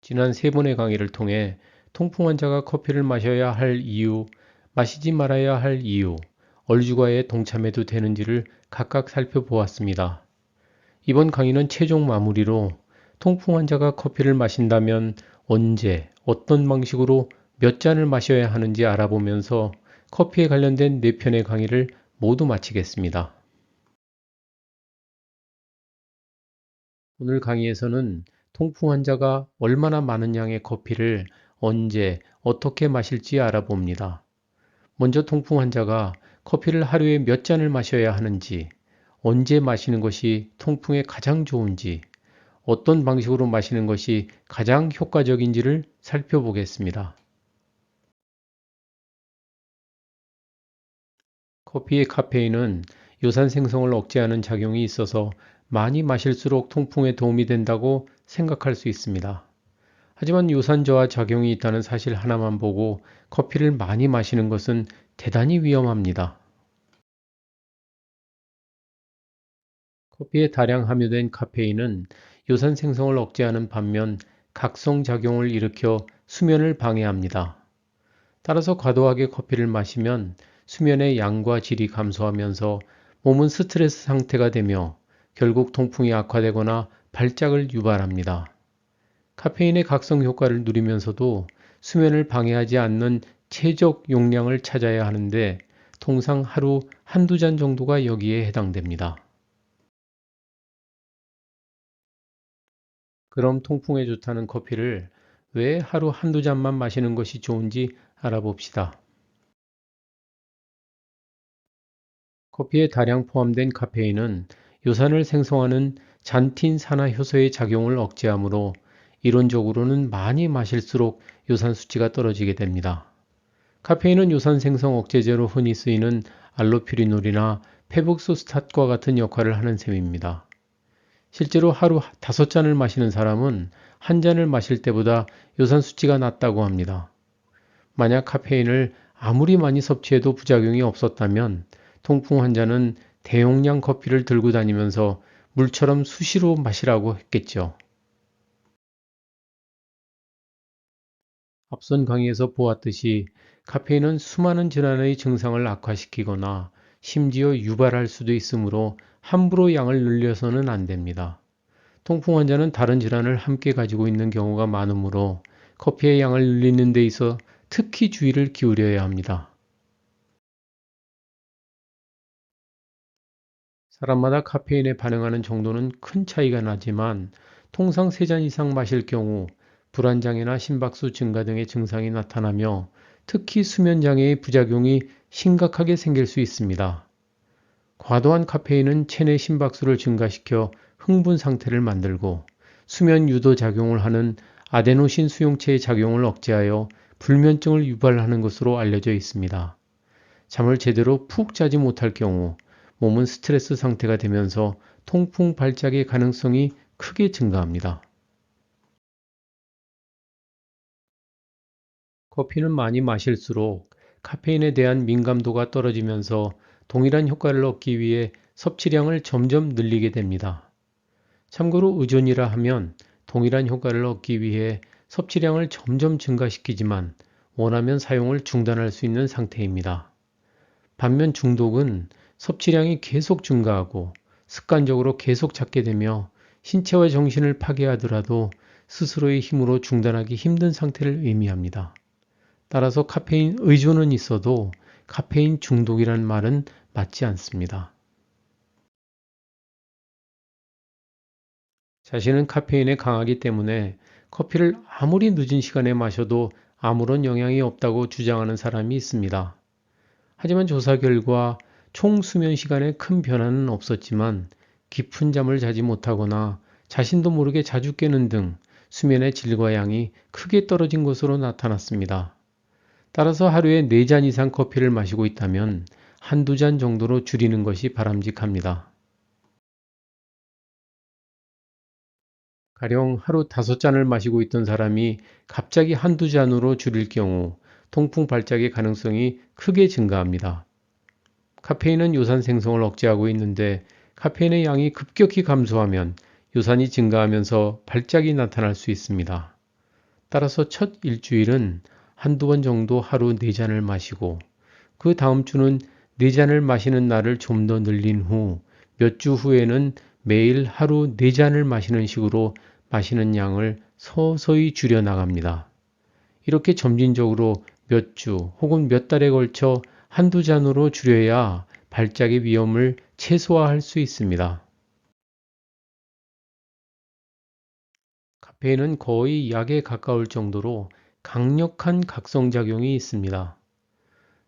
지난 3번의 강의를 통해 통풍 환자가 커피를 마셔야 할 이유, 마시지 말아야 할 이유, 얼죽아에 동참해도 되는지를 각각 살펴보았습니다. 이번 강의는 최종 마무리로 통풍 환자가 커피를 마신다면 언제, 어떤 방식으로 몇 잔을 마셔야 하는지 알아보면서 커피에 관련된 4편의 강의를 모두 마치겠습니다. 오늘 강의에서는 통풍 환자가 얼마나 많은 양의 커피를 언제, 어떻게 마실지 알아봅니다. 먼저 통풍 환자가 커피를 하루에 몇 잔을 마셔야 하는지, 언제 마시는 것이 통풍에 가장 좋은지, 어떤 방식으로 마시는 것이 가장 효과적인지를 살펴보겠습니다. 커피의 카페인은 요산 생성을 억제하는 작용이 있어서 많이 마실수록 통풍에 도움이 된다고 생각할 수 있습니다. 하지만 요산 저하 작용이 있다는 사실 하나만 보고 커피를 많이 마시는 것은 대단히 위험합니다. 커피에 다량 함유된 카페인은 요산 생성을 억제하는 반면 각성 작용을 일으켜 수면을 방해합니다. 따라서 과도하게 커피를 마시면 수면의 양과 질이 감소하면서 몸은 스트레스 상태가 되며 결국 통풍이 악화되거나 발작을 유발합니다. 카페인의 각성 효과를 누리면서도 수면을 방해하지 않는 최적 용량을 찾아야 하는데 통상 하루 한두 잔 정도가 여기에 해당됩니다. 그럼 통풍에 좋다는 커피를 왜 하루 한두 잔만 마시는 것이 좋은지 알아봅시다. 커피에 다량 포함된 카페인은 요산을 생성하는 잔틴 산화 효소의 작용을 억제하므로 이론적으로는 많이 마실수록 요산 수치가 떨어지게 됩니다. 카페인은 요산 생성 억제제로 흔히 쓰이는 알로퓨리놀이나 페북소스탄과 같은 역할을 하는 셈입니다. 실제로 하루 5잔을 마시는 사람은 한 잔을 마실 때보다 요산 수치가 낮다고 합니다. 만약 카페인을 아무리 많이 섭취해도 부작용이 없었다면 통풍 환자는 대용량 커피를 들고 다니면서 물처럼 수시로 마시라고 했겠죠. 앞선 강의에서 보았듯이 카페인은 수많은 질환의 증상을 악화시키거나 심지어 유발할 수도 있으므로 함부로 양을 늘려서는 안 됩니다. 통풍 환자는 다른 질환을 함께 가지고 있는 경우가 많으므로 커피의 양을 늘리는 데 있어 특히 주의를 기울여야 합니다. 사람마다 카페인에 반응하는 정도는 큰 차이가 나지만 통상 3잔 이상 마실 경우 불안장애나 심박수 증가 등의 증상이 나타나며 특히 수면장애의 부작용이 심각하게 생길 수 있습니다. 과도한 카페인은 체내 심박수를 증가시켜 흥분 상태를 만들고 수면 유도 작용을 하는 아데노신 수용체의 작용을 억제하여 불면증을 유발하는 것으로 알려져 있습니다. 잠을 제대로 푹 자지 못할 경우 몸은 스트레스 상태가 되면서 통풍 발작의 가능성이 크게 증가합니다. 커피는 많이 마실수록 카페인에 대한 민감도가 떨어지면서 동일한 효과를 얻기 위해 섭취량을 점점 늘리게 됩니다. 참고로 의존이라 하면 동일한 효과를 얻기 위해 섭취량을 점점 증가시키지만 원하면 사용을 중단할 수 있는 상태입니다. 반면 중독은 섭취량이 계속 증가하고 습관적으로 계속 찾게 되며 신체와 정신을 파괴하더라도 스스로의 힘으로 중단하기 힘든 상태를 의미합니다. 따라서 카페인 의존은 있어도 카페인 중독이라는 말은 맞지 않습니다. 자신은 카페인에 강하기 때문에 커피를 아무리 늦은 시간에 마셔도 아무런 영향이 없다고 주장하는 사람이 있습니다. 하지만 조사 결과 총 수면 시간에 큰 변화는 없었지만 깊은 잠을 자지 못하거나 자신도 모르게 자주 깨는 등 수면의 질과 양이 크게 떨어진 것으로 나타났습니다. 따라서 하루에 4잔 이상 커피를 마시고 있다면 한두 잔 정도로 줄이는 것이 바람직합니다. 가령 하루 5잔을 마시고 있던 사람이 갑자기 한두 잔으로 줄일 경우 통풍 발작의 가능성이 크게 증가합니다. 카페인은 요산 생성을 억제하고 있는데 카페인의 양이 급격히 감소하면 요산이 증가하면서 발작이 나타날 수 있습니다. 따라서 첫 일주일은 한두 번 정도 하루 4잔을 마시고 그 다음 주는 4잔을 마시는 날을 좀 더 늘린 후 몇 주 후에는 매일 하루 4잔을 마시는 식으로 마시는 양을 서서히 줄여 나갑니다. 이렇게 점진적으로 몇 주 혹은 몇 달에 걸쳐 한두 잔으로 줄여야 발작의 위험을 최소화할 수 있습니다. 카페인은 거의 약에 가까울 정도로 강력한 각성작용이 있습니다.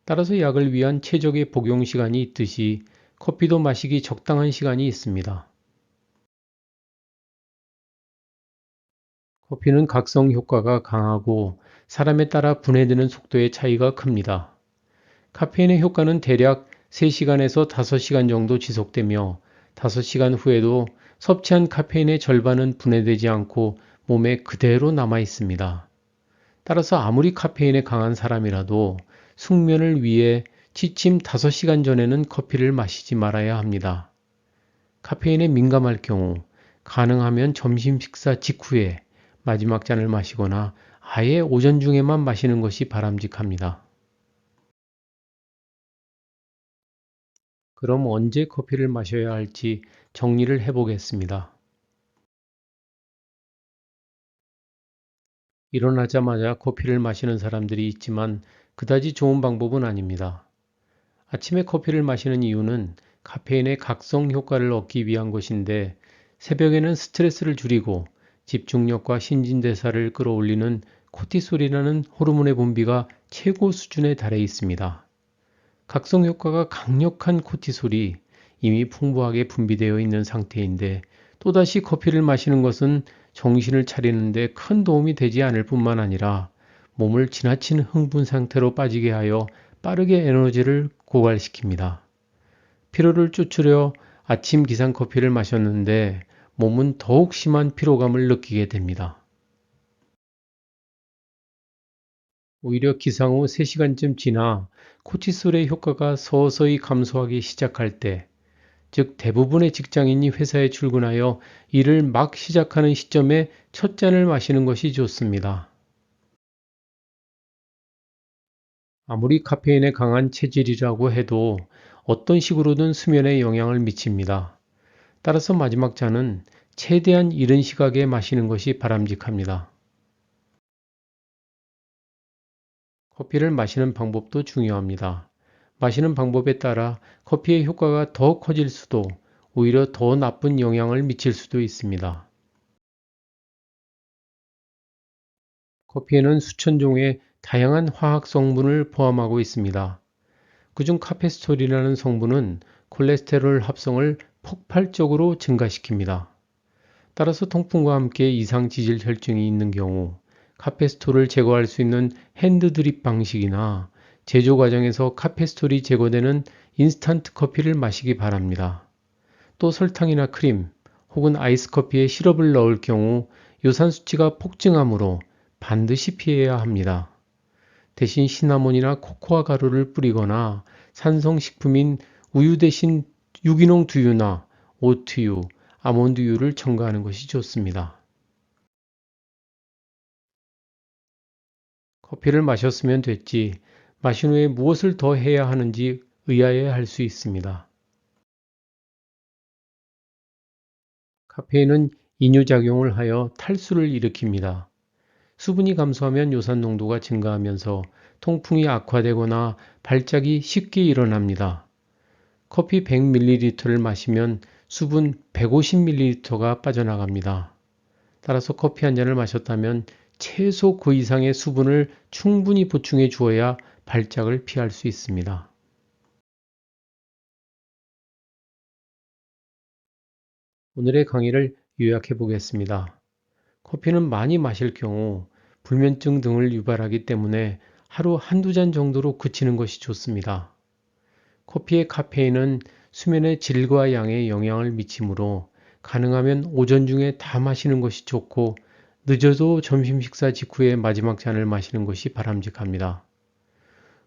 따라서 약을 위한 최적의 복용 시간이 있듯이 커피도 마시기 적당한 시간이 있습니다. 커피는 각성 효과가 강하고 사람에 따라 분해되는 속도의 차이가 큽니다. 카페인의 효과는 대략 3시간에서 5시간 정도 지속되며 5시간 후에도 섭취한 카페인의 절반은 분해되지 않고 몸에 그대로 남아 있습니다. 따라서 아무리 카페인에 강한 사람이라도 숙면을 위해 취침 5시간 전에는 커피를 마시지 말아야 합니다. 카페인에 민감할 경우 가능하면 점심 식사 직후에 마지막 잔을 마시거나 아예 오전 중에만 마시는 것이 바람직합니다. 그럼 언제 커피를 마셔야 할지 정리를 해보겠습니다. 일어나자마자 커피를 마시는 사람들이 있지만 그다지 좋은 방법은 아닙니다. 아침에 커피를 마시는 이유는 카페인의 각성 효과를 얻기 위한 것인데 새벽에는 스트레스를 줄이고 집중력과 신진대사를 끌어올리는 코티솔이라는 호르몬의 분비가 최고 수준에 달해 있습니다. 각성 효과가 강력한 코티솔이 이미 풍부하게 분비되어 있는 상태인데 또다시 커피를 마시는 것은 정신을 차리는 데 큰 도움이 되지 않을 뿐만 아니라 몸을 지나친 흥분 상태로 빠지게 하여 빠르게 에너지를 고갈시킵니다. 피로를 쫓으려 아침 기상 커피를 마셨는데 몸은 더욱 심한 피로감을 느끼게 됩니다. 오히려 기상 후 3시간쯤 지나 코티솔의 효과가 서서히 감소하기 시작할 때, 즉 대부분의 직장인이 회사에 출근하여 일을 막 시작하는 시점에 첫 잔을 마시는 것이 좋습니다. 아무리 카페인에 강한 체질이라고 해도 어떤 식으로든 수면에 영향을 미칩니다. 따라서 마지막 잔은 최대한 이른 시각에 마시는 것이 바람직합니다. 커피를 마시는 방법도 중요합니다. 마시는 방법에 따라 커피의 효과가 더 커질 수도 오히려 더 나쁜 영향을 미칠 수도 있습니다. 커피에는 수천 종의 다양한 화학 성분을 포함하고 있습니다. 그중 카페스톨이라는 성분은 콜레스테롤 합성을 폭발적으로 증가시킵니다. 따라서 통풍과 함께 이상 지질 혈증이 있는 경우 카페스톨을 제거할 수 있는 핸드 드립 방식이나 제조 과정에서 카페스톨이 제거되는 인스턴트 커피를 마시기 바랍니다. 또 설탕이나 크림 혹은 아이스 커피에 시럽을 넣을 경우 요산 수치가 폭증하므로 반드시 피해야 합니다. 대신 시나몬이나 코코아 가루를 뿌리거나 산성식품인 우유 대신 유기농 두유나 오트유, 아몬드유를 첨가하는 것이 좋습니다. 커피를 마셨으면 됐지 마신 후에 무엇을 더 해야 하는지 의아해 할 수 있습니다. 카페인은 이뇨작용을 하여 탈수를 일으킵니다. 수분이 감소하면 요산 농도가 증가하면서 통풍이 악화되거나 발작이 쉽게 일어납니다. 커피 100ml를 마시면 수분 150ml가 빠져나갑니다. 따라서 커피 한 잔을 마셨다면 최소 그 이상의 수분을 충분히 보충해 주어야 발작을 피할 수 있습니다. 오늘의 강의를 요약해 보겠습니다. 커피는 많이 마실 경우 불면증 등을 유발하기 때문에 하루 한두 잔 정도로 그치는 것이 좋습니다. 커피의 카페인은 수면의 질과 양에 영향을 미치므로 가능하면 오전 중에 다 마시는 것이 좋고 늦어도 점심 식사 직후에 마지막 잔을 마시는 것이 바람직합니다.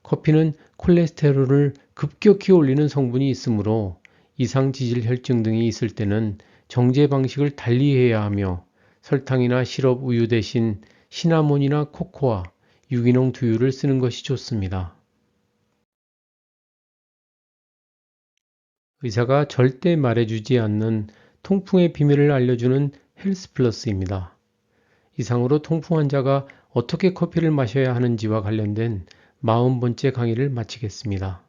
커피는 콜레스테롤을 급격히 올리는 성분이 있으므로 이상 지질 혈증 등이 있을 때는 정제 방식을 달리해야 하며 설탕이나 시럽 우유 대신 시나몬이나 코코아, 유기농 두유를 쓰는 것이 좋습니다. 의사가 절대 말해주지 않는 통풍의 비밀을 알려주는 헬스 플러스입니다. 이상으로 통풍 환자가 어떻게 커피를 마셔야 하는지와 관련된 40번째 강의를 마치겠습니다.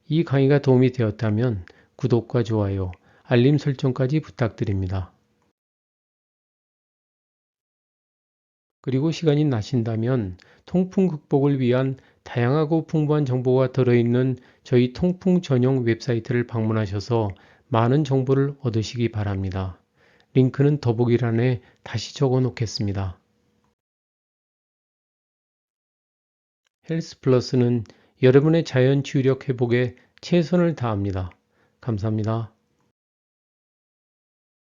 이 강의가 도움이 되었다면 구독과 좋아요, 알림 설정까지 부탁드립니다. 그리고 시간이 나신다면 통풍 극복을 위한 다양하고 풍부한 정보가 들어있는 저희 통풍 전용 웹사이트를 방문하셔서 많은 정보를 얻으시기 바랍니다. 링크는 더보기란에 다시 적어 놓겠습니다. 헬스 플러스는 여러분의 자연 치유력 회복에 최선을 다합니다. 감사합니다.